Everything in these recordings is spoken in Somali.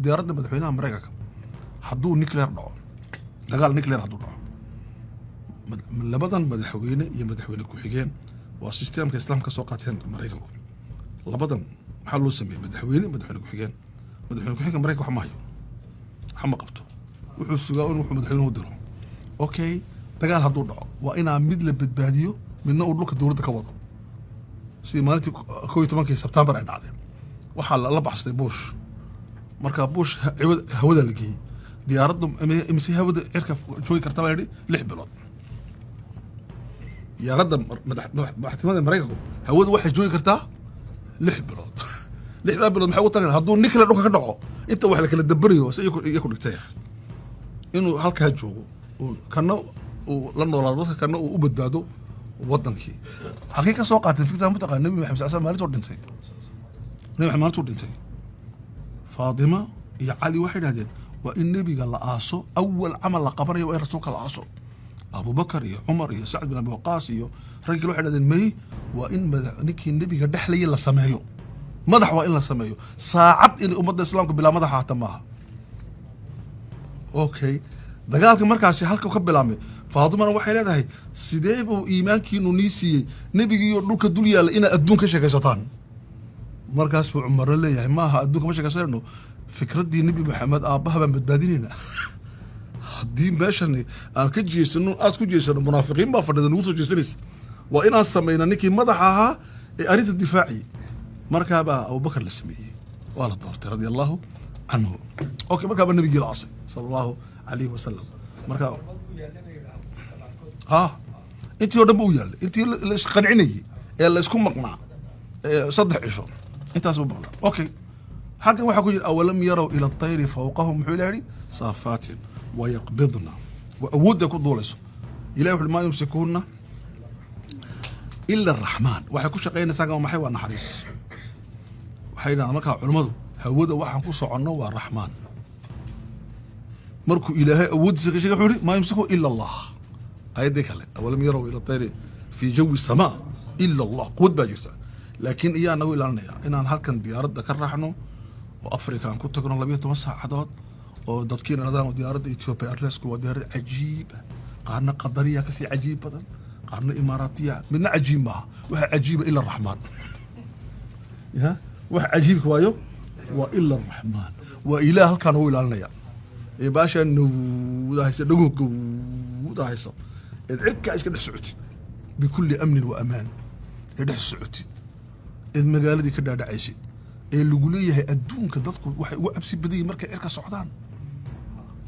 diyaaradda madaxweynaha Mareykanka hadduu nuclear dhaco dagaal nuclear hadduu dhaco labadan madaxweyne iyo madaxweyne ku-xigeen waa systemka islaamka soo qaateen Mareykanku labadan maxaa loo sameeyay madaxweyne ku-xigeen madaxweyne ku-xigeenka Mareykanka wax ma hayo wax ma qabto wuxuu sugaa in wuxuu madaxweynuhu diro okay dagaal hadduu dhaco waa inaa mid la badbaadiyo midna uu dhulka dowladda ka wado sidii maalintii 11 Sebtembar ay dhacday waxaa la baxsatay Bush marka Bush hawada la geeyey diyaaraddu imise hawada cirka joogi karta baa yidhi 6 bilood diyaaradda madaxtinimada Mareykanku hawada waxay joogi kartaa 6 bilood 6 bilood maxay u tagaan hadduu nuclear dhulka ka dhaco inta wax la kala dabariyo si ay ku dhigtay inuu halkaa joogo kana uu la noolaado dadka kana uu u badbaado wadankii halkay ka soo qaateen fikirka mutaqaan nabi maxamed sallallahu alayhi wasallam dhintay nabi maxamed dhintay Faadima iyo Ali waxay yiraahdeen waa in nabiga la aaso awal amal la qabanayo waa rasuulka la aaso Abu Bakar iyo Umar iyo Sa'd bin Abi Waqqas iyo ragga waxay yiraahdeen may waa in ninkii nabiga dhaxlay la sameeyo madax waa in la sameeyo saacad in ummadda islaamka bilaa madax haata maaha okay dagaalka markaasi halka ka bilaabmay Faadimana waxay leedahay sidee buu iimaankiinu niisiyay nabigiyo dhulka dul yaala ina adduunka sheekaysataan markaas uu Umar leeyahay maaha adduunka ma sheekaysano fikradii nabi maxamed aabaha baan badbaadinayna haddii meeshan aan ka jeesano aas ku jeesano munaafiqiin baa fadhida nagu soo jeesanaysa waa inaan sameeyna ninkii madaxa ahaa ee arinta difaaci markaa baa Abu Bakar la sameeyay waa la doortay radiyallahu anhu okay markaa baa nabiga la asay sallallahu alayhi wasallam markaa intii oo dhan buu yaal intii la isqancinayay ee la isku maqnaa 3 cisho intaas buu maqnaa okay حقا waxa ku jira awalam yaraw ila at-tayri fawqahum muxuu ilaahi saafatin wa yaqbidna wa awooda ku duulayso ilaahi ma yumsikuuna illa ar-rahman waxa ku shaqeynaysaa maxay waa naxariis waxayna markaa culimadu hawada waxaan ku soconno waa rahmaan markuu ilaahay awoodiisa ka sheegay wuxuu ma yumsiku illa allah ayadii kale awalam yaraw ila at-tayri fi jawi samaa illa allah qud baajisa laakiin iyaa nagu ilaalinaya inaan halkan diyaaradda ka raxno وأفريقيا أن كنت تقول لبيه تمسح عدد ودكين هذا وديارة إثيوبيا أرلسكو وديارة عجيبة قارنا قدرية كسي عجيب بدن قارنا إماراتية من عجيب ما وها عجيبة إلا الرحمن يا وها عجيب كوايو وإلا الرحمن وإله كان هو إلى يا باشا إنه ده هيصير ده هيصير العكة إيش كده سعودي بكل أمن وأمان ده السعودي المجال دي كده عايشين ee lagu leeyahay adduunka dadku waxay ugu absi badiyeen markay cirka socdaan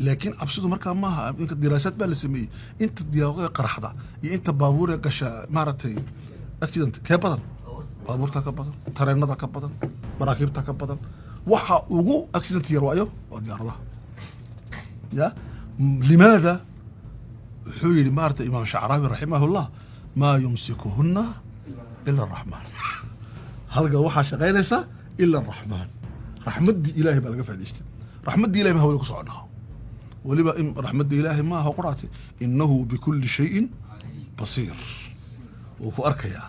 laakiin absidu markaa maaha inka diraasad baa la sameeyay inta diyaaqada qaraxda iyo inta baabuurka gasha maaratay accident ka badan baabuurta ka badan tareenada ka badan maraakiibta ka badan waxa ugu accident yar waayo waa diyaaradaha ya limaada wuxuu yiri maaratay imaam Sha'rawi rahimahullah ma yumsikuhunna illa ar-rahman halka waxa shaqeynaysa إلا الرحمن رحمة إلهي بلغ فاديشت رحمة إلهي ما هو يقص عنها ولبا رحمة إلهي ما هو قراتي إنه بكل شيء بصير وهو أركيا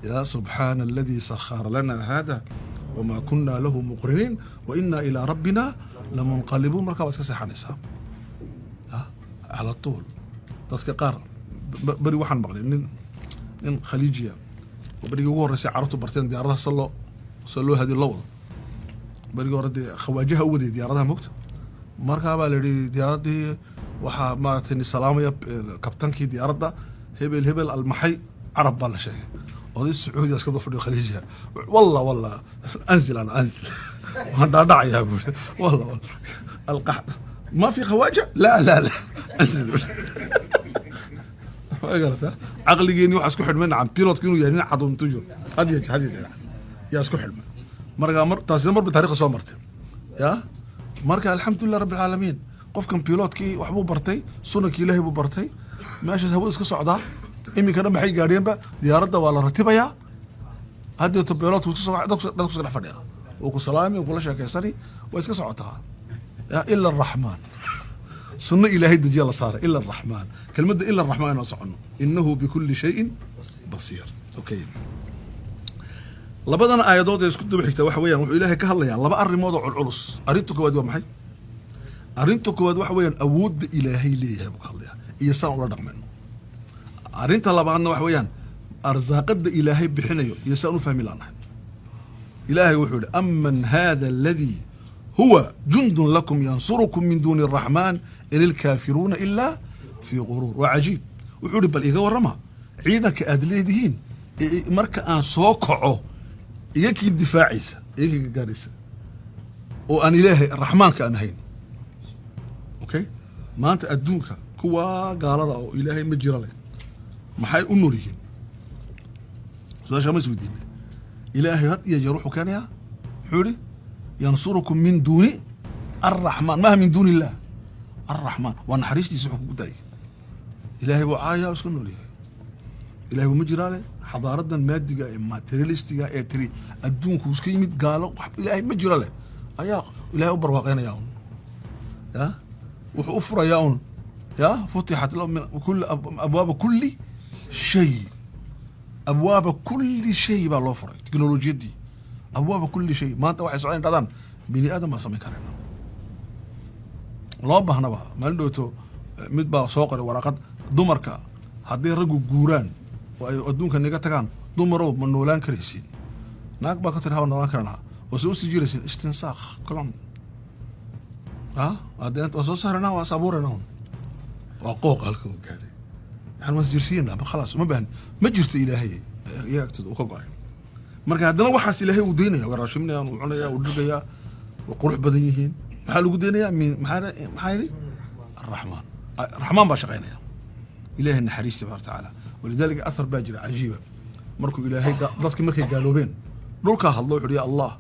يا سبحان الذي سخر لنا هذا وما كنا له مقرنين وإنا إلى ربنا لمنقلبون مركبة كسيحانيسا على طول تذكر بري وحن بغدي من خليجية وبري يقول رسي عرفتو برتين ديارها صلوا هذه اللوضة بريق ورد خواجها ودي ديارتها مكت مركها بالري ديارتي وحا ما تني سلام يا كابتنكي ديارتها هبل المحي عرب بالله شيء وهذه السعودية اسكتوا في الخليجها والله انزل انا انزل هذا داعي يا ابو والله القحط ما في خواجه لا انزل قالت عقلي جيني وحا اسكو حدمنا عن بيلوت كانوا يعني عضون تجو هذه يا اسكو حلم مرقا تاسي مر بتاريخ سو مرتي يا مرقا الحمد لله رب العالمين قف كان بيلوتكي وحبو برتي سنكي الهي بو برتي ماشي هو اسكو سودا امي كان بحي غارينبا ديارده ولا رتبيا هدي تو بيلوت دك سو فديا وكو سلامي وكل شيكيسري واسكو سوتها يا الا الرحمن سنة إلهي دجي الله صار إلا الرحمن كلمة إلا الرحمن وصعنه إنه بكل شيء بصير أوكي labadan aayadood ee isku daba xigta waxa weeyaan wuxuu ilaahay ka hadlayaa laba arrimood oo culculus arrinta koowaad waa maxay arrinta koowaad waxa weeyaan awoodda ilaahay leeyahay buu ka hadlayaa iyo saan ula dhaqmayno arrinta labaadna waxa weeyaan arsaaqada ilaahay bixinayo iyo saan u fahmi laanahay ilaahay wuxuu yidhi aman hada alladii huwa jundun lakum yansurukum min duuni araxmaan in ilkaafiruuna ilaa fii quruur waa cajiib wuxuu yidhi bal iga warrama ciidanka aad leedihiin marka aan soo kaco iga kii difaacaysa iga kii gargaaraysa oo aan ilaahay raxmaanka aan ahayn okay maanta adduunka kuwa gaalada oo ilaahay ma jira leh maxay u nool yihiin su-aasha ma isweydiinay ilaahay had iyo jeer wuxuu keenayaa muxuu yidhi yansurukum min duuni arraxmaan maaha min duuni illah arraxmaan waa naxariistiisa wuxuu kugu daayay ilaahay buu caayaa iska nool yahay ilaahay ma jiraa leh xadaaradan maadiga ee materialistiga ee tiri adduunku iska yimid gaalo ilaahay ma jira leh ayaa ilaahay u barwaaqeynaya un ya wuxuu u furayaa un ya futixat lahum min kulli abwaaba kulli shay abwaaba kulli shay baa loo furay teknolojiyadii abwaaba kulli shay maanta waxay socdaan dhadaan bini aadam baa samayn karayna loo baahnaba maalin dhowto mid baa soo qoray waraqad dumarka hadday raggu guuraan oo ay adduunka naga tagaan dumarow ma noolaan karaysiin naag baa ka tiri haba noolaan karanaa oo se usii jiraysiin istinsaakh colon haddee waa soo saarana waa saabuurana waa qooq halka u gaadhay yani waan isjirsiinaa ma khalaas ma baahni ma jirto ilaahay iyaga agtooda uu ka go-ay marka haddana waxaas ilaahay uu daynaya waa raashiminaya uu cunaya uu dhirgayaa way qurux badan yihiin maxaa lagu daynayaa maxaa yidhi الرحمن الرحمن baa shaqaynaya ilaahay naxariista subhanahu wa ta'ala walidalika athar baa jira cajiiba markuu ilaahay dadkii markay gaaloobeen dhulka hadlo wuxuu yidhi allah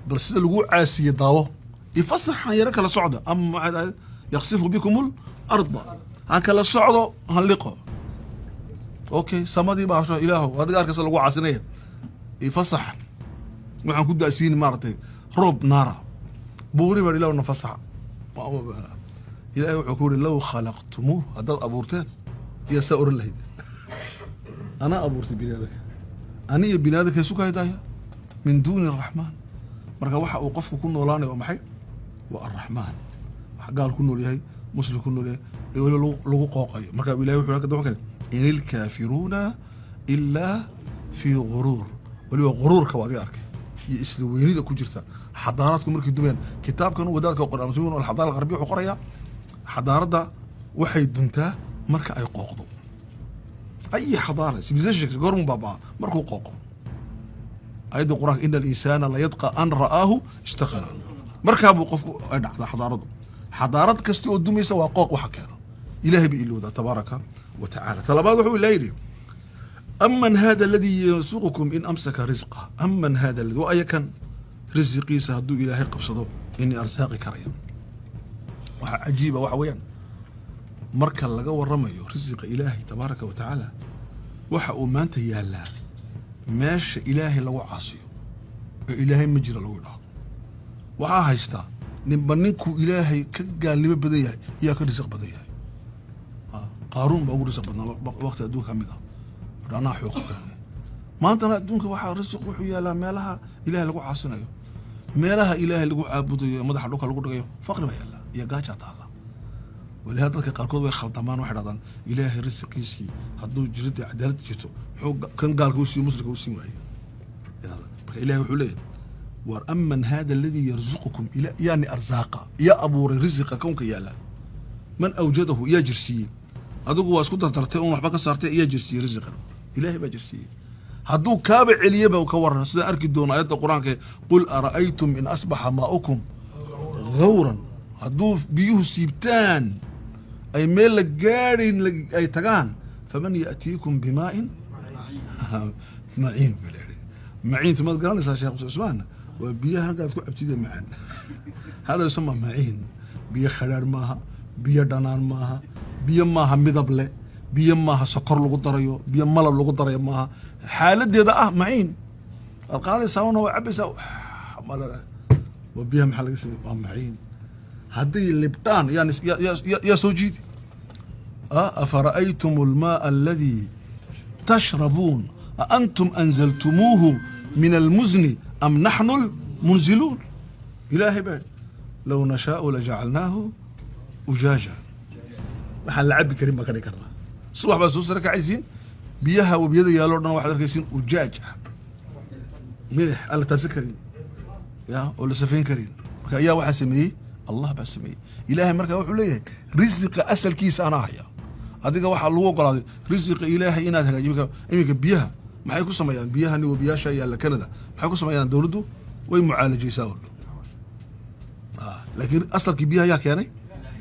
bal sida lagu caasiye daawo ifasax yara kala socda ama yaqsifu bikum al-ardh aan kala socdo han liqo okay samadii baa soo ilaahu adiga arkaysa lagu caasinaya ifasax waxaan ku daasiin maartay roob naara buuri baa ilaahu nafasaxa ilaahay wuxuu ku yidhi low khalaqtumuuh haddaad abuurteen iyo saa oran lahayd anaa abuurtay biniaadamka ani iyo biniaadamka isu kaydaya min duuni araxmaan marka waxa uu qofku ku noolaanayo waa maxay waa arraxmaan wax gaal ku nool yahay muslim ku nool yahay ee weli lagu qooqayo marka ilahay wuxuu ka daban in ilkaafiruuna ilaa fii guruur weliba guruurka waa adiga arkay iyo isla weynida ku jirta xadaaraadku markay dumeen kitaabkan wadaadka qor-aan muslimin oo alxadaara alqarbiya wuxuu qorayaa xadaaradda waxay duntaa marka ay qooqdo ay xadaara civilization goormu baabaa markuu qooqo ayadda quraanka ina alinsaana la yadqa an ra'aahu istaqna markaa buu qofku ay dhacdaa xadaaradu xadaarad kasta oo dumaysa waa qooq waxa keeno ilaahay bay iloodaa tabaaraka wa tacaala talabaad wuxuu ilaahay yidhi aman hada aladii yarsuqukum in amsaka risqa aman hada alladii wa ayakan risiqiisa hadduu ilaahay qabsado inii arsaaqi karaya waxaa cajiiba waxa weeyaan marka laga warramayo risiqa ilaahay tabaaraka wa tacaala waxa uu maanta yaallaa meesha ilaahay lagu caasiyo ee ilaahay ma jira lagu dhaho waxaa haystaa ninba ninkuu ilaahay ka gaalnimo badan yahay iyaa ka risiq badan yahay qaaruun baa ugu risiq badnaa waqti adduunka ka mid ah anaa xuquuq keenay maantana adduunka waxaa risiq wuxuu yaallaa meelaha ilaahay lagu caasinayo meelaha ilaahay lagu caabudayo madaxa dhulka lagu dhigayo faqri baa yaallaa iyo gaajaa taalla walihaa dadka qaarkood way khaldamaan waxay dhahdaan ilaahay risiqiisii hadduu jiradii cadaalad jirto muxuu kan gaalka u siiyo muslimka u siin waayey marka ilahay wuxuu leeyahay war aman hada aladii yarzuqukum yaani arzaaqa yaa abuuray risiqa kownka yaalla man awjadahu yaa jirsiiyey adigu waa isku dardartay un waxba ka saartay yaa jirsiiyey risiqan ilaahay baa jirsiiyey hadduu kaaba celiyaba ka waran sidaan arki doono aayadda qur-aanka qul ara'aytum in asbaxa maa'ukum gawran hadduu biyuhu siibtaan ay meel la gaadhayn ay tagaan faman ya'tiikum bimaa'in maciin buu leeyahay maciintu maad garanaysaa sheekh cusmaan waa biyaha halkaad ku cabtida macaan hada yusama maciin biyo khadhaadh maaha biyo dhanaan maaha biyo maaha midab leh biyo maaha sokor lagu darayo biyo malab lagu darayo maaha xaaladeeda ah maciin waad qaadaysaa wana waa cabaysaa waa biyaha maxaa laga samey waa maciin hadday libdhaan yaa soo jiidi afara'aytum almaaa aladii tashrabuun aantum anzaltumuuhu من المزن أم نحن المنزلون إلهي بعد لو نشاء لجعلناه أجاجا waxaan la cabi karin baa ka dhigi karnaa subax baa soo sare kacaysiin biyaha wabiyada yaaloo dhan waxaad arkaysiin ujaaj ah milix aan la taabsan karin ya oo la safayn karin marka ayaa waxaa sameeyey allah baa sameeyey ilaahay markaa wuxuu leeyahay risiqa asalkiisa anaa haya adiga waxaa lagu ogolaaday risiqa ilaahay inaad hagaajiyo iminka biyaha maxay ku sameeyaan biyahani wabiyaasha yaalla Canada maxay ku sameeyaan dawladdu way mucaalajaysaa oo laakiin asalkii biyaha yaa keenay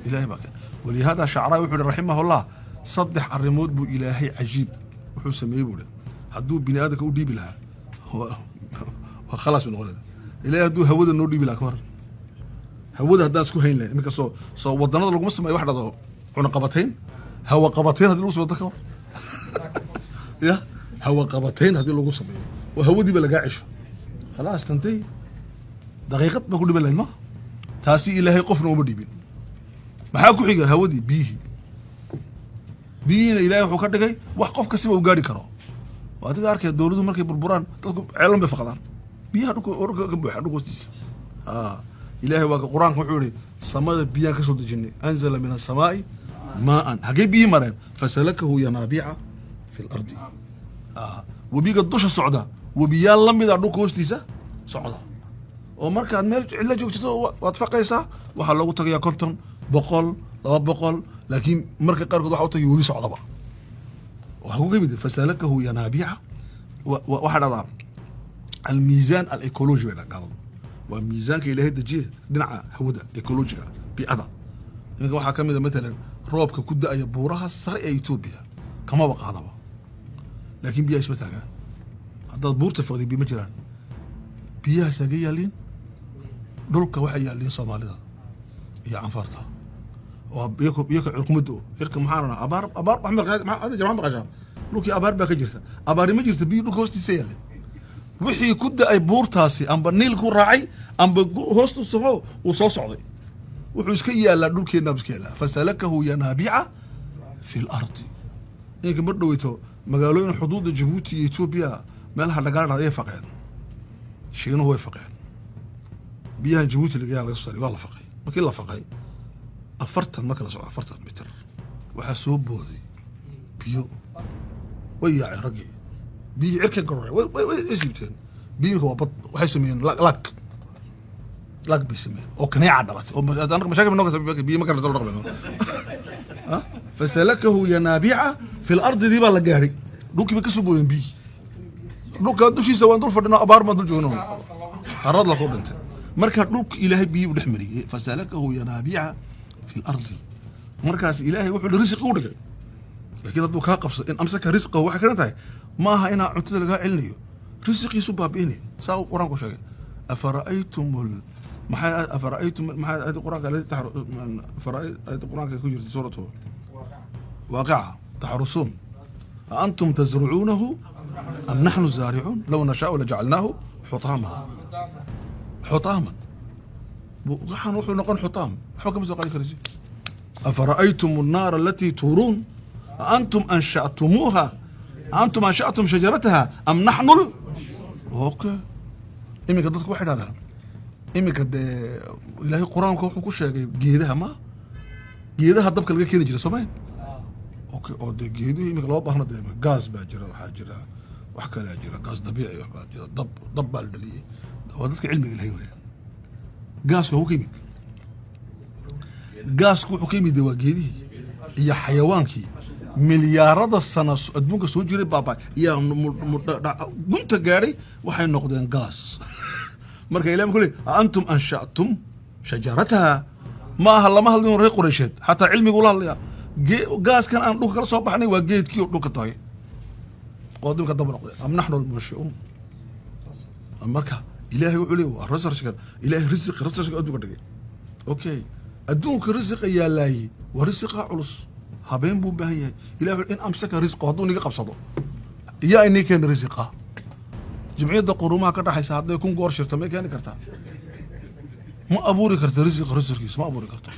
ilaahay baa keenay ولهذا شعراء وحده رحمه الله صدح الريموت بو إلهي عجيب وحو سميه بوله هدو بني آدم كودي بلها وخلاص من غلده إلهي هدو هودا نور دي بلها كور هودا هدان سكو هين له ميكا سو ودنا لو مسمى واحد هذا عنقبتين هو قبتين هذه الوصفه ذكر يا هو قبتين هذه لو سميه وهودي بلا قاعش خلاص تنتهي دقيقه ما كل بلا ما تاسي إلهي قفنا ومديبين maxaa ku xiga hawadii biyina ilaahay wuxuu ka dhigay wax qof kasta uu gaari karo waadiga arkay dawladdu markay burburaan dadku ceelan bay faqadaan biyaha dhulka ka buuxa dhulkiisa ilaahay waa quraanka wuxuu yiri samada biyaha ka soo dejinay anzala min as-samaa'i maa'an hagee biyi mareen fasalakahu yanabi'a fi al-ardi wabiga dusha socda wabiyaal lamida dhulka hoostiisa socda oo markaad meel cilla joogto waad faqaysaa waxa lagu tagayaa konton بقول لا بقول لكن مركز قارك واحد وطي يوري صعبة وهو جميل فسلكه ينابيع واحد هذا الميزان الإيكولوجي بين قال والميزان كإلهي دجيه دنع هودا إيكولوجيا بأذى يعني واحد كم مثلا روب ككود أي بورها سريع يوتوبيا كما بقى هذا لكن بيا اسمتها هذا البور تفقدي بمجران بيا ساقية لين دولك واحد يالين صومالي يا عنفرتها وبيكو عقمدو يركب محارنا أبار محمد هذا جماعة بقى لوكي أبار بقى جرثة أبار ما جرثة بيدو كوستي سيالين وحي كود أي بورتاسي أم بنيل كو راعي أم بهوستو الصفو وصوص عضي وحوش كيا لا لوكي نابس كيا فسلكه ينابيع في الأرض إنك بردويتو مقالوين حدود جيبوتي إثيوبيا مالها لقال هذا فقير شينو هو فقير بيها جيبوتي اللي قال الصاري والله فقير ما كله فقي أفرتن ما كله سبعة أفرتن متر وحسوب بودي بيو ويا رجي بي عرك قرر وي اسمتين بي هو بط وحيسمين لاك بيسمين أو كنيع عدلت أنا مشاكل من نقطة بي ما كان يطلع رقم فسلكه ينابيع في الأرض دي بالله جاري دوكي بكسبوا بي دوكا دوشي سوى دول فدنا أبار ما دول جونهم عرض لك أنت مركز لوك إلهي بيه ودحمري فسلكه ينابيع في الأرض مركز إلهي وحول رزق ودك لكن هذا كاقبس إن أمسك رزقه وحكي كرنتها ما هنا عتذ لقى علني رزقي سبب بيني ساو قرآن كوشاك أفرأيتم أفرأيتم ما هذا القرآن قال أفرأيت القرآن كيجي سورته واقعة تحرسون أأنتم تزرعونه أم نحن الزارعون لو نشاء لجعلناه حطاما وحن نروح نقول حطام حكم قال فرجي أفرأيتم النار التي تورون أنتم أنشأتموها أنتم أنشأتم شجرتها أم نحن أوكي إمي قدتك واحد هذا إمي قد إلهي القرآن كل شيء جيدها ما جيدها الضبك اللي كذا جرى سمين أوكي أو ده جيده إمي قلوا بحنا ده غاز باجرة وحاجرة وحكى لا جرى غاز طبيعي وحاجرة ضب بالدلي ودتك علمي الهي غاسكو هو كيميد غاسكو هو كيميد واجيدي يا حيوانكي مليارات السنة أدمك سوجري بابا يا قلت جاري وحين نقدين غاز مركا إلهي يقول أنتم أنشأتم شجرتها ما هل نور قريشات حتى علمي يقول الله غاز كان أن دوك صباحني وجيد كيو دوك طاي قادم كدب نقدين أم نحن المنشئون مركا إلهي وعليه الرزق إلهي رزق أدوك دقي أوكي أدوك رزق يا لاي ورزق علص هبين بو بهي إلهي إن أمسك رزقه هدوني قبصده يا إني كان رزقه جمعية قرومها كده حيساعد يكون قور شرطة ما كان كرتا ما أبوري كرتا رزق ما أبوري كرتا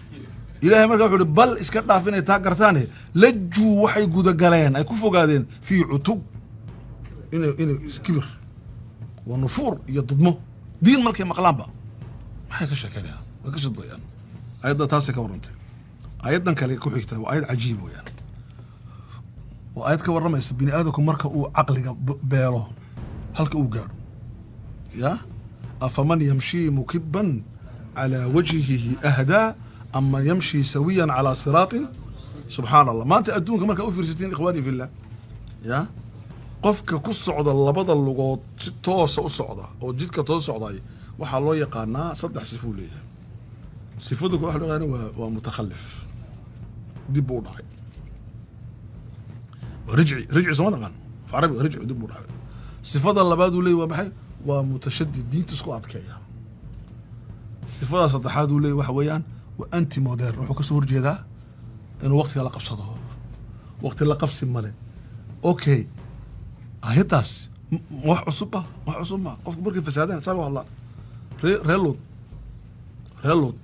إلهي مركا وحول بل إسكتنا فينا يتاقرتاني لجو وحي قودة قليان أي كفو قادين في عتوق إنه كبر ونفور يضدمه دين ملكي مقلامبا ما حيك شكلها ما كش ضيان أيضا تاسي كورنتي أيضا كلي كحيكته وأيض عجيب ويان وأيضا كورما يسبني آدكم مركا أو عقلي بيره هلك أو قارو يا أفمن يمشي مكبا على وجهه أهدى أما يمشي سويا على صراط سبحان الله ما أنت أدونك مركا أو فرستين إخواني في الله يا qofka ku socda labada lugood si toos u socda oo jidka toos socday waxa loo yaqaanaa saddex sifo leeyahay sifadu waxa loo yaqaanaa waa mutakhallif dib u dhacay rajci soo naqan farabi rajci dib u dhacay sifada labaad uu leeyahay waa maxay waa mutashaddid diinta isku adkeeya sifada saddexaad uu leeyahay waxa weeyaan waa anti modern wuxuu ka soo horjeedaa inuu waqtiga la qabsado waqti la qabsi male okay هيتاس wax cusub ma qofku markay fasaadaan sabab Allah reelod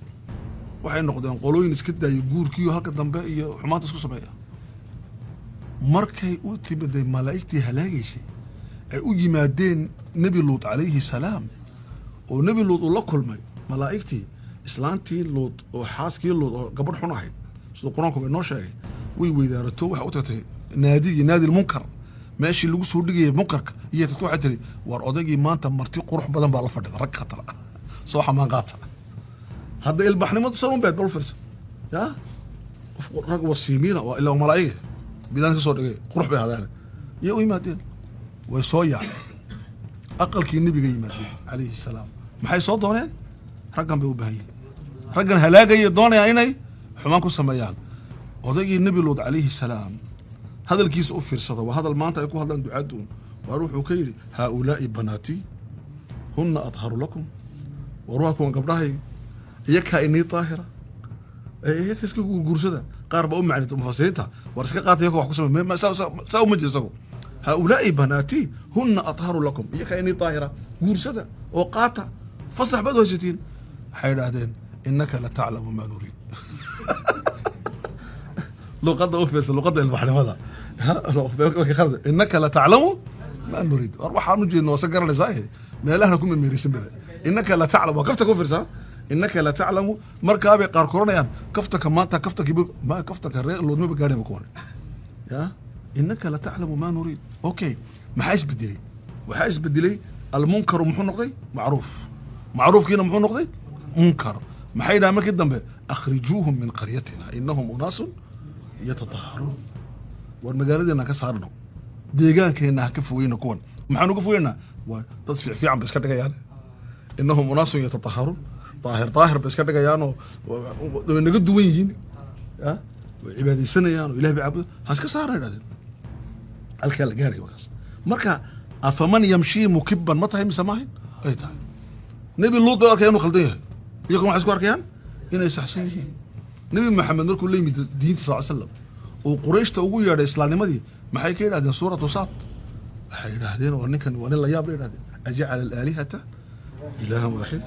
waxay noqdeen qolooyin iska daayay guurkiyo halka dambe iyo xumaanta isku sameeya markay u timaday malaa'iktii halaagaysay ay u yimaadeen nabi luut alayhi salaam oo nabi luut uu la kulmay malaa'iktii islaantii luut oo xaaskii luut oo gabadh xun ahayd sida quraanku inoo sheegay way weydaarato waxa u tagtay naadi munkar ماشي اللي جوسه ودقي منكرك هي تروح تري وأرضي ما أنت مرتي قروح بدن بالفرد رك خطر صوحة ما قاطع هذا البحر ما تصورون بيت بالفرس يا رك وسيمين وإلا ملايين بدن تصور دقي قروح بهذا يعني يا مادين ويصويا أقل كي النبي جاي مادين عليه السلام ما حي صوت دونين رقم بيوبهي رقم هلاقي دوني عيني حماكو سميان وضي النبي لود عليه السلام هذا الكيس أوفر صدا وهذا المانتا يكون هذا دعادون وأروح وكيلي هؤلاء بناتي هن أطهر لكم وأروحكم قبلها يكها إني طاهرة هيك يسكو قرصدا قارب أم يعني مفسرينها ورسك قاطع يكو حكسم ما ساو مجلسكم هؤلاء بناتي هن أطهر لكم يكها إني طاهرة قرصدا وقاطع فصح بدو جتين حيرادين إنك لتعلم ما نريد لقد أوفيس لقد البحر هذا إنك لا تعلم ما نريد أروح نجي نوسجر لزاهي ما لها نكون من ميريسين بذا إنك لا تعلم وكفتك أوفيس إنك لا تعلم مركب قار كورونا يعني كفتك ما أنت كفتك ما كفتك الرجل لو نبي قاري مكونه يا إنك لا تعلم ما نريد أوكي ما حيش بدلي وحيش بدلي المنكر ومحون نقضي معروف كنا محون نقضي منكر ما حيدا ما كده أخرجوهم من قريتنا إنهم أناس يتطهرون والمجالدنا كسرنا ديجان كنا كفوينا كون ما حنو كفوينا وتصفيع في عم بس كده يعني إنهم أناس يتطهرون طاهر بس كده يعني ونقد وين ها عبادي سنة يعني إله بعبد هاش كسر هذا الكل جاري وكاس مركا أفمن يمشي مكبا ما تهم سماهين أي تعال نبي اللوط ده كانوا خلديه يكون عسكر كيان إنه يسحسنه نبي محمد نور كل يوم دين صلى الله عليه وسلم وقريش تقول يا الإسلام مدي ما حي كده هذه سورة وصات حي هذين ونكن ونلا يا بلاد أجعل الآلهة إلها واحد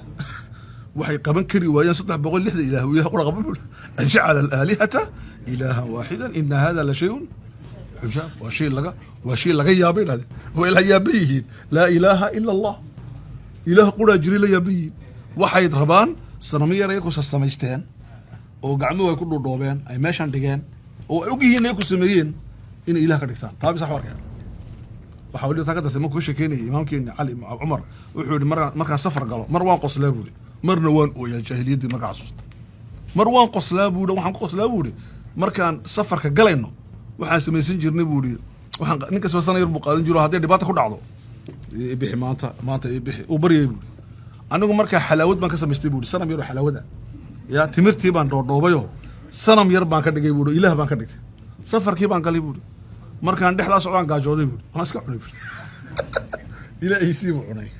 وحي قبل كري ويا صدق بقول له إله وإله قبل أجعل الآلهة إلها واحدا إن هذا لشيء عجاب وشيء لقى يا بلاد وإله يبيه لا إله إلا الله إله قرى جري يبيه وحي ربان سنمية ريكوس السمايستان وقعموا يكونوا دوبين أي ماشان دجان وأوجي هنا يكون سميين إن إله كدكتان طيب صح ورجع وحاولوا تقدر ما كوش كيني ممكن علي عمر وحول مرة سفر قالوا مروان قص لابودي مروان ويا الجاهلية دي ما قعصوا مروان قص لابودي وحن قص لابودي مركان سفر كقلينه وحن سميسنجر نبودي وحن نكس وسنا يربق نجرو هذه دبات كل عضو يبيح مانتا يبيح وبري يبودي أنا مركان حلاوة ما كسب يستبودي سنة بيرو حلاوة يا تمرتي بان دوبيو sanam yar baan ka dhigay buuro ilaah baan ka dhigtay safarkii baan galay buuro markaan dhexda socdaan gaajooday buuro waan iska cunay buuro ilaahay sii cunay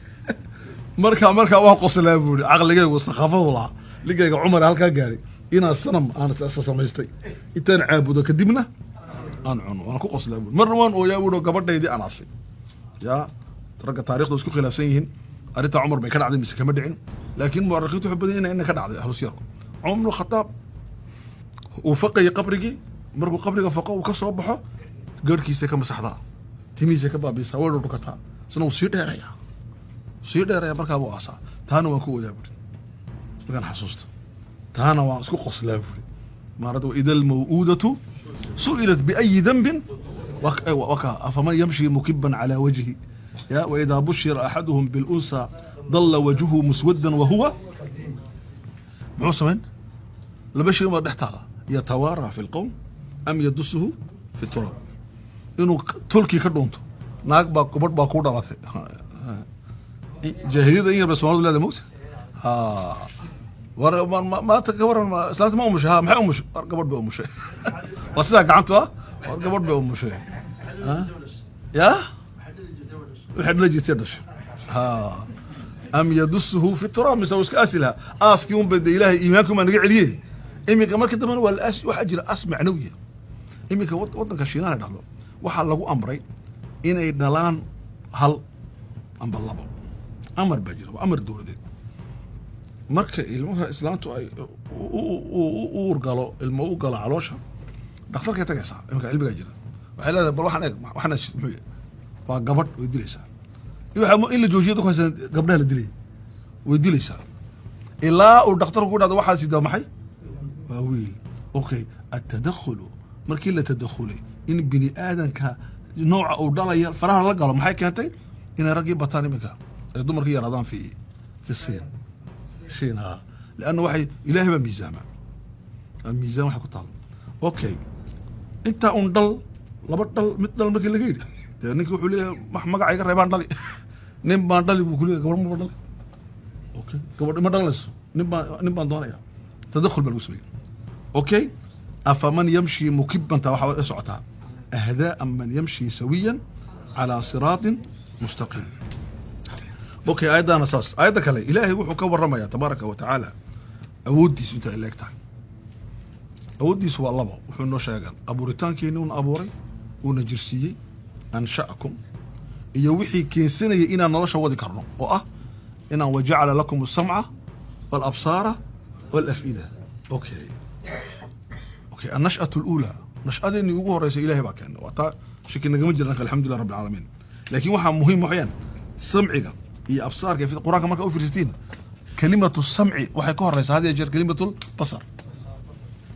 markaa waan qoslaa buuro aqligaygu saqafadu la ligayga Umar halka gaaray ina sanam aan samaystay intaan caabudo kadibna aan cuno waan ku qoslaa buuro marna waan ooyaa buuro gabadhaydii aan asay ya taraga taariikhdu isku khilaafsan yihiin arinta Umar bay ka dhacday mise kama dhicin laakiin mu'arriqiintu waxay badiyeen in ka dhacday ahlu siyarku Umar Khattab وفقي قبرجي مركو قبرجي فقه وكسر بحه قال كيسة كم سحضاء تميزة كبابي سوار ركعتها سنو سير يا سيدة يا بركة أبو عصا تانا وكو يابر ما كان حسوست تانا واسكو قصلا ما ردوا إذا الموءودة سئلت بأي ذنب وكا أفمن يمشي مكبا على وجهه يا وإذا بشر أحدهم بالأنثى ظل وجهه مسودا وهو معصم لبشر ما دحتها يتوارى في القوم أم يدسه في التراب إنه تلكي كدونته ناق باكبر باكودا راسه جاهلية إيه بس ما ولا موت ور ما تكبر إسلامت ما أمشي ها محي أمشي قبر بأمشي وصدق عنته قبر بأمشي يا وحد لجي تردش أم يدسه في التراب مسوس كاسلها يوم بدي إلهي إيمانكم أن عليه إيمانك ما كده من ولا وحجر أسمع نوية إيمانك وضنك الشينان هذا وحال له أمري إن يدلان هل أم بالله أمر بجر وأمر دور ذي مركه المها إسلامته أي ورقله المو قال علوشها دكتور كده تجسا إيمانك علم بجر وحلا بروح وحنا فقبض ويدي ليسا يوحى إلا جوجيته كويس قبلها للدليل ويدي ليسا إلا والدكتور يقول هذا واحد سيدا محي ويل أوكي التدخل مركي لا تدخلي إن بني آدم كنوع أو ضليل فراه لقى محي كانتي إن رجل بطاني مكا يدوم مركي رضان في الصين شينها لأنه واحد إلهي بميزان الميزان واحد كطال أوكي أنت أنضل لبطل مثل مركي اللي غيري ninki wuxuu leeyahay wax magacayga reebaan dhali nin baan dhali buu ku leeyahay gabar ma dhali okay gabar ma dhalayso nin baan doonaya tadakhul bal usbay okay afaman yamshi mukibban ta waxa socota ahda am man yamshi sawiyan ala siratin mustaqim okay aydan asas ayda kale ilaahi wuxuu ka waramaya tabaaraka wa taala awoodiisu inta ilaagtahay awoodiisu waa labo wuxuu noo sheegan abuuritaankeenu abuuray oo najirsiiyay أنشأكم يوحي كيسنا إنا نرش ودي كرنو إنا وجعل لكم السمع والأبصار والأفئدة أوكي النشأة الأولى نشأة إني أقول رئيس إلهي باكن وقتا شكلنا جمجرنا الحمد لله رب العالمين لكن واحد مهم وحيان سمعك هي أبصار كيف القرآن كما كأو في كلمة السمع وحيكون رئيس هذه يجر كلمة البصر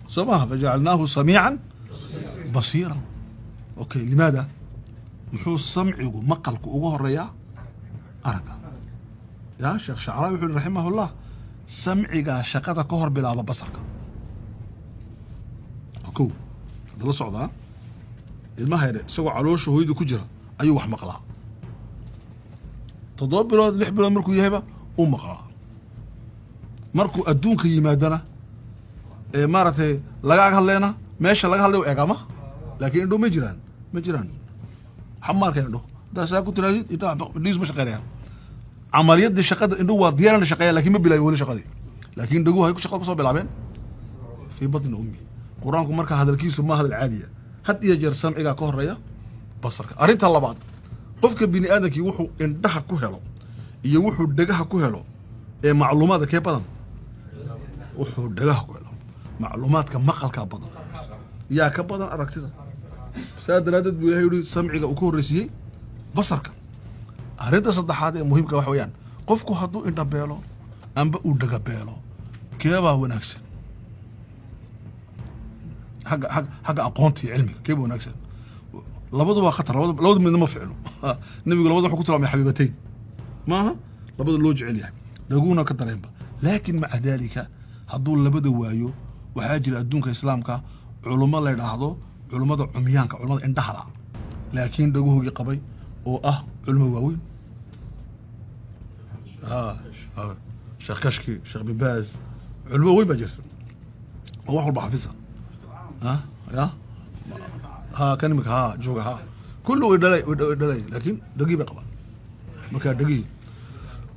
سمعها فجعلناه سميعا بصيرا أوكي لماذا؟ محو السمعه مقلك ugu horeeya araga ya sheekh shacrawi wuxuu rahimahullah samciga shaqada ka hor bilaaba basarka ako dala socda ilmaha yar isagoo caloosha hooyadu ku jira ayuu wax maqlaa 7 bilood 6 bilood markuu yahayba uu maqlaa markuu adduunka yimaadana maartay laga hadleena meesha laga hadlayo eegama laakiin indho ma jiraan حمار كيندو ده ساكو تراجي يتا ديس مش قريان عمليات دي شقه اندو وا ديارنا شقيه لكن ما بلا ولا شقدي لكن دغو هي شقه كسو بلابين في بطن امي قرانكم marka hadalkiisu ma hadal caadiya had iyo jeer samciga ka horeeya basarka arinta labaad qofka bini aadamkii wuxuu indhaha ku helo iyo wuxuu dhagaha ku helo ee macluumaadka ka badan wuxuu dhagaha ku helo macluumaadka maqalka badan yaa ka badan aragtida سادرادد بيلاهي يقول سمعك وكون رسيه بصرك أريد أصدق هذا مهم كوحويان قفكو هدو إنت بيلو أم بقول دقا بيلو كيبا هو ناكسن حق أقونتي علمك كيف هو ناكسن لابد خطر لابد من ما فعله النبي يقول لابد حكوت لهم يا حبيبتين ما لابد اللوج عليها لقونا كترين لكن مع ذلك هدو لابد وايو وحاجة لأدونك إسلامك علماء الله يلاحظوا علماء عميانك علماء اندحلا لكن دغوه قبي او علماء واوين شيخ كشكي شيخ بن باز علماء وين بجر هو واحد بحفظها يا كلمك جوجا كله دلي لكن دقي بقبل مكان دقي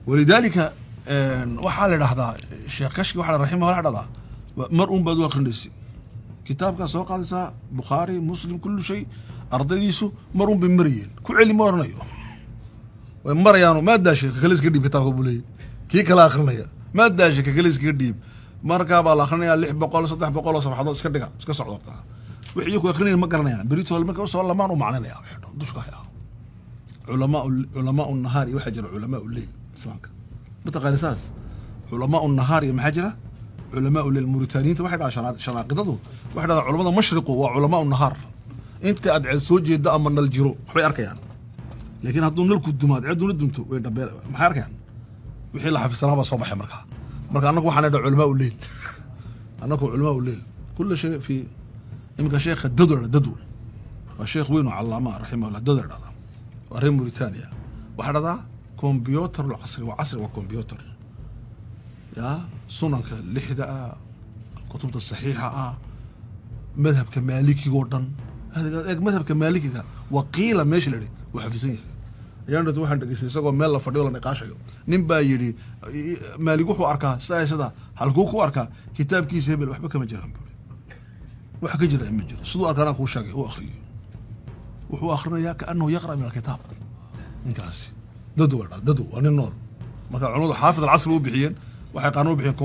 ولذلك وحال هذا الشيخ كشكي وحال رحمه الله هذا مرء بدو خندسي كتابك سوق هذا بخاري مسلم كل شيء أرضيسو مرون بمريين كل علم مرنيو ومريانو ما داشي كجلس قديم كتابه بولي كي كلا آخرنيا ما داشي كجلس قديم مركب على آخرنيا اللي بقول صدق بقول صفحة اسكت دقة اسكت صعدتها وحيوك آخرين ما قرنيا بريتو المكان وصل ما نو معنا يا دوش كهيا علماء النهار يحجر علماء الليل إسلامك بتقال أساس علماء النهار محجرة علماء للموريتانيين واحد عشان شناقضته واحد علماء المشرق وعلماء النهار أنت أدعي سوجي ده من الجرو حي أركيان لكن هدون لكم الدماد عدون الدمتو وين دبر ما أركيان وحيل حفظ الصلاة صباح مركا أنكم حنا علماء الليل أنكم علماء الليل كل شيء في إمك شيخ الددول والشيخ وينو علامة رحمه الله الددول هذا ورين موريتانيا واحد هذا كمبيوتر العصر وعصر وكمبيوتر يا سننك لحدة الكتب الصحيحة مذهب كمالكي جوردن هذا مذهب كمالكي وقيل ماشي لدي وحفظيه يعني ده واحد دقيقة ساقو ميل فدي ولا نقاش أيوه نبى يدي مالك وحو أركا سدا هل كوكو أركا كتاب كيس هبل وحبة كم جرام وحكي جرا مجر صدق أركانا كو شاقي هو أخي وحو آخرنا يا كأنه يقرأ من الكتاب نكاسي ددو أنا النور ما عنده حافظ العصر هو بحين waxay qaanuu bixiyeen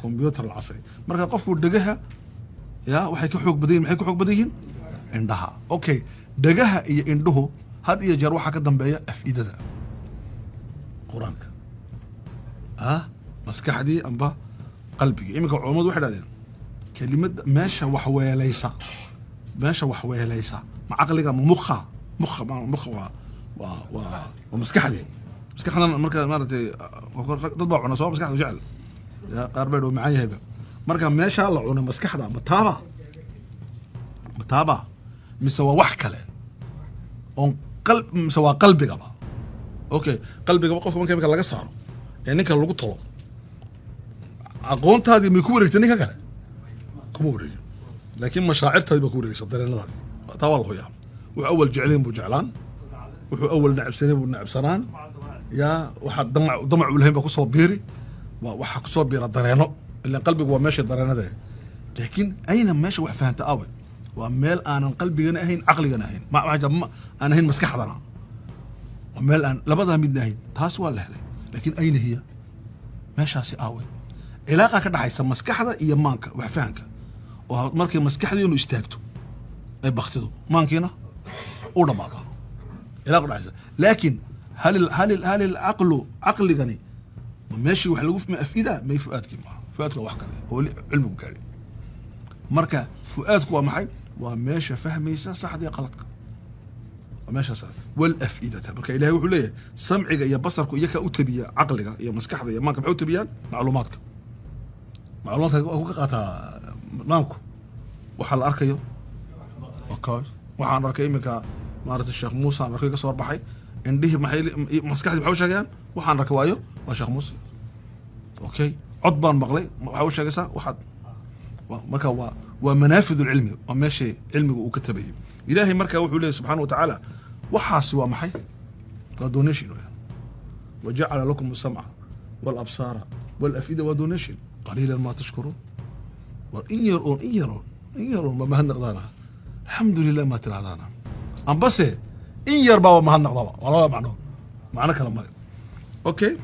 computer العصري marka qofku dhagaha ya waxay ka xoog badan yihiin indhaha okay dhagaha iyo indhuhu had iyo jeer waxa ka dambeeya afidada quraanka maskaxdii amba qalbiga imika culimadu waxay dhaadeen kelimad meesha wax weelaysa ma aqliga mukha wa maskaxdii مسكحنا مركا مارتي تطبع عنا صواب مسكحنا جعل يا قاربيد ومعايا هبه مركا ما شاء الله عنا مسكحنا متابع مسوا وحكله اون قلب مسوا قلبي قبا اوكي قلبي قبا قفكم كيف laga saaro ee ninka lagu tolo aqoontaadii ma ku wareegtay ninka kale kuma wareegin laakiin mashaacirtaadii ba ku wareegaysa dareenadaadi taa waa la wuxuu awal jecleen buu jeclaan wuxuu awal nacabsanay buu nacabsanaan يا واحد ضمع ولهم بكسو بيري واحد كسو بيرا درينو اللي قلبك هو ماشي درينو ده لكن اين ماشي واحد فهمت قوي ومال انا قلبي انا هين عقلي انا هين ما انا هين مسكح انا ومال انا لبضها ميد هين تاس ولا لكن اين هي ماشي سي قوي علاقه كدحيسه مسكحده iyo maanka wax fahanka oo markii maskaxdii inuu istaagto ay baqtido maankiina u dhamaado علاقه dhexaysa laakiin هل العقل عقل غني ماشي wax lagu fahmo afida may fuaadkii ma fuaadka wax kale oo cilmigu gaari marka fuaadku waa maxay waa meesha fahmaysa saxda qaladka waa meesha sax wal afidata marka ilaahay wuxuu leeyahay samciga iyo basarku iyaka u tabiya aqliga iyo maskaxda iyo maanka wuxuu tabiyaan macluumaadka ku qaata maanku waxa la arkayo waxaan arkay iminka maarata sheekh Muuse aan arkay ka soo baxay indhihi maxay maskaxdii waxa uu sheegayaan waxaan rakawaayo waa sheekh Muuse okay cod baan maqlay waxa uu sheegaysaa waxaad marka waa manafid ilmi waa meesha cilmigu uu ka tabayay ilaahay marka wuxuu leeyahay subhanahu wa ta'ala waxaas waa maxay waa donation waja'ala lakum as-sam'a wal absara wal afida wa donation qalilan ma tashkurun wa in yarun ma mahannaqdana alhamdulillah ma tiradana am bas إن يربى وما هالنقضة والله معناه كلام مالك أوكي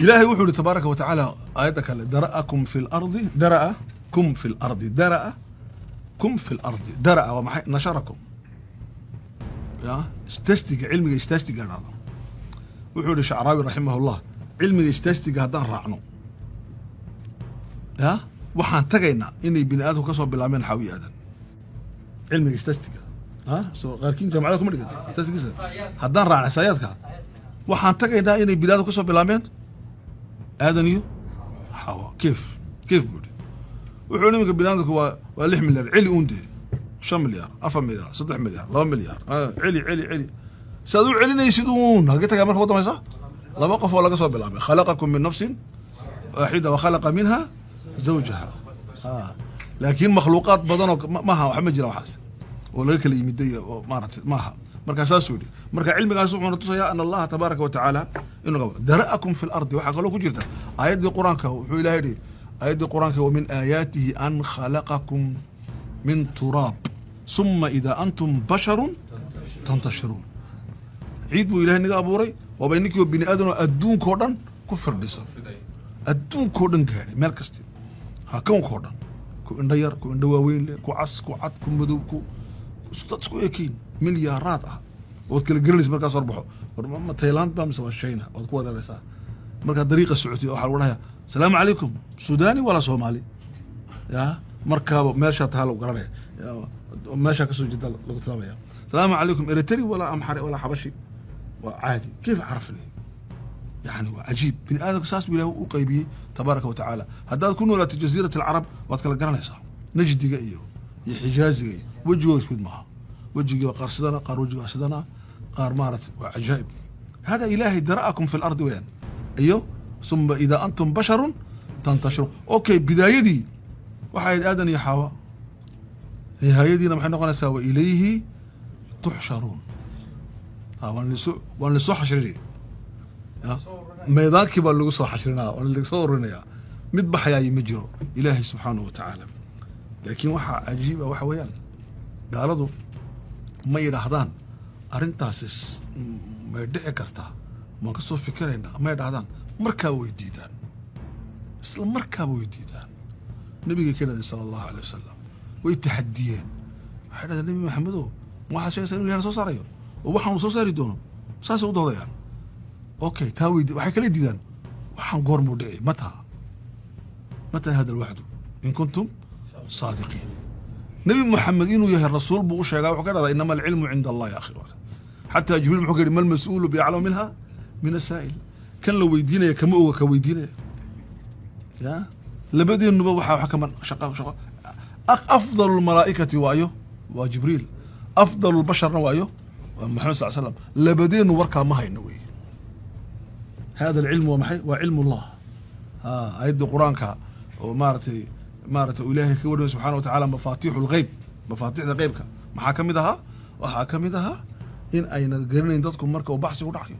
إلهي وحده تبارك وتعالى آياتك درأكم في الأرض درأ وما نشركم يا استستيق علمي استستيق هذا وحده شعراوي رحمه الله علمي استستيق هذا رعنو يا وحان تقينا إني بني آدم كسب بالعمل حاوي آدم علمي استستيق سو غاركين جماعه كم دغ تاسكيس hadaan raacay sayadka waxaan tagaynaa inay bilaad ku soo bilaabeen aadaniyo hawa كيف بود wuxuu nimanka bilaadku waa 6 milyan cili uunde 5 milyan 4 milyan 3 milyan 2 milyan cili saadu cilinaysiduun haga tagaa marka wadamaysa laba qof oo laga soo bilaabay khalaqakum min nafsin waahida wa khalaqa minha zawjaha laakiin makhluuqaat badan ma aha wax ma jira waxaas ولا كل يمدي ماها مركز ساسودي مركز علمي قاسو ونتصيا أن الله تبارك وتعالى إنه درأكم في الأرض وحقلوا كجرته آيات القرآن وحول إلهي آيات القرآن ومن آياته أن خلقكم من تراب ثم إذا أنتم بشر تنتشرون عيد بو إلهي نقا أبوري وبينك وبين آدم أدون كوردن كفر ديسا أدون كوردن كهري مركزتي هاكون كوردن كو اندير كو اندواوين كو عس كو عد كو مدو كو استطسكو يكين مليارات وكل جرنس مركز أربحه ما تايلاند بام سوى الشينا وتقول هذا رسالة مركز طريقة السعودية أو حلوها السلام عليكم سوداني ولا صومالي يا مركب ماشى تهلا وقرنه ماشى كسو جدا لو ترى السلام عليكم إريتري ولا أمحري ولا حبشي وعادي كيف عرفني يعني عجيب من آدم أساس بله وقيبيه تبارك وتعالى هذا كونه ولا جزيرة العرب واتكلم قرنه صح نجدي أيه يحجازي وجهه يسكت معه وجهه وقار سدنا قار وجهه سدنا قار مارت وعجائب هذا إلهي دراءكم في الأرض وين أيوه ثم إذا أنتم بشر تنتشرون أوكي بداية دي وحيد آدم يا حواء نهاية دي نحن نقول نسوي إليه تحشرون وأن لسوا حشرين ميدان كبار اللي لسوا حشرنا وأن اللي صورنا يا مذبح يا يمجرو إلهي سبحانه وتعالى لكن وحى عجيبة وحويان قالوا ما يرهدان أرنتاسس ما يدعي كرتا ما كسو فكرنا ما يرهدان مركبوا يديدان إسلام مركبوا يديدان نبي كده صلى الله عليه وسلم ويتحديين هذا النبي محمد ما حد شيء يسألني أنا صار يوم وبحنا صار يدونه ساس وضوء يعني أوكي تاوي وحكي لي ديدان وحنا قور مودعي متى هذا الوحد إن كنتم صادقين نبي محمد إنه يا الرسول بوش يا وكذا إنما العلم عند الله يا أخي حتى جبريل محكي ما المسؤول بيعلم منها من السائل كان لو يدينا كم هو كويدينا يا لبدي النبوة حكما شقاء أفضل الملائكة وأيه وجبريل أفضل البشر وأيه محمد صلى الله عليه وسلم لبدي وركا ما هي نوي هذا العلم وعلم الله أيد القرآن ومارتي إلهي كورنا سبحانه وتعالى مفاتيح الغيب مفاتيح الغيب محاكم وحاكم إن أين قرنين ضدكم مركا وبحث ورحيو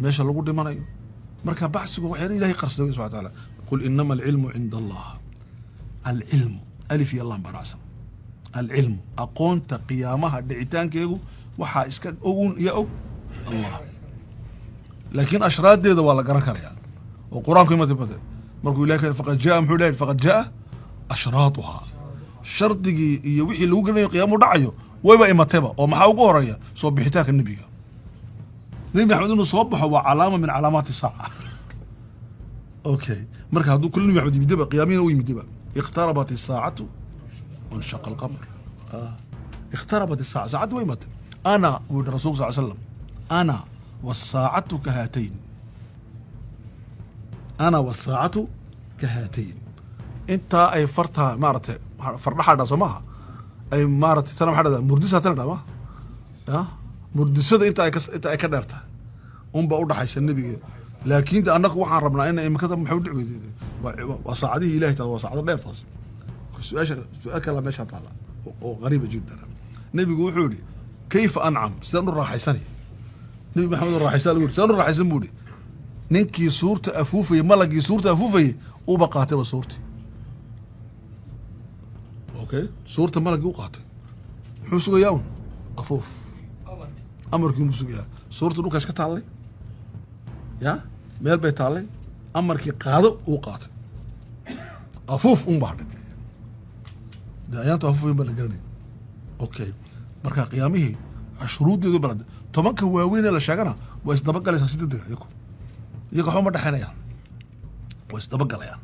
ماشي الله قد ما رأيه مركا بحث وحيان إلهي قرص دوي سبحانه وتعالى قل إنما العلم عند الله العلم ألف يالله براسم العلم أقون تقيامها دعيتان كيغو وحا إسكاك أقون يا الله لكن أشراد دي دوالا قرن كريان وقرآن كما تبدأ مركو إلهي فقد جاء محولين فقد جاء أشراطها شرطي يوحي اللي قلنا قيامه دعيه ويبقى إمتبه ومحا وقوريا صوب بحتاك النبي محمد إنه صوبه هو علامة من علامات الساعة أوكي مركا هدو كل نبي محمد يمدبه قيامين ويمدبه اقتربت الساعة وانشق القمر اقتربت الساعة ساعة ويمت أنا والرسول صلى الله عليه وسلم أنا والساعة كهاتين أنا والساعة كهاتين أنت أي فرتها مارت فرناها هذا سماها أي مارت سلام هذا مردسها تلنا ما مردسة أنت أي كدرتها بقول حيث النبي لكن ده أنك وحنا ربنا إن مكتب محود وصعده إلهي تعالى وصعده لا يفاز سؤال كلام مش هطلع وغريبة جدا النبي يقول حولي كيف أنعم سألنا الراحيساني النبي محمد الراحيساني يقول سألنا الراحيسان بودي ننكي صورة أفوفي ملقي صورة أفوفي وبقاتها بصورتي أوكي صورة ملقي وقاتها حسوا يوم أفوف أمركم مسويها صورة لوكاس كتالي يا meel bay taallay amarkii qaado uu qaatay afuuf baadhay daayaanta afuuf in baa la garanay okay marka qiyaamihii shuruudeedu balad tobanka waaweyn ee la sheegana waa isdaba galaysaa si degdeg iyagu waxba ma dhaxaynayaan waa isdaba galayaan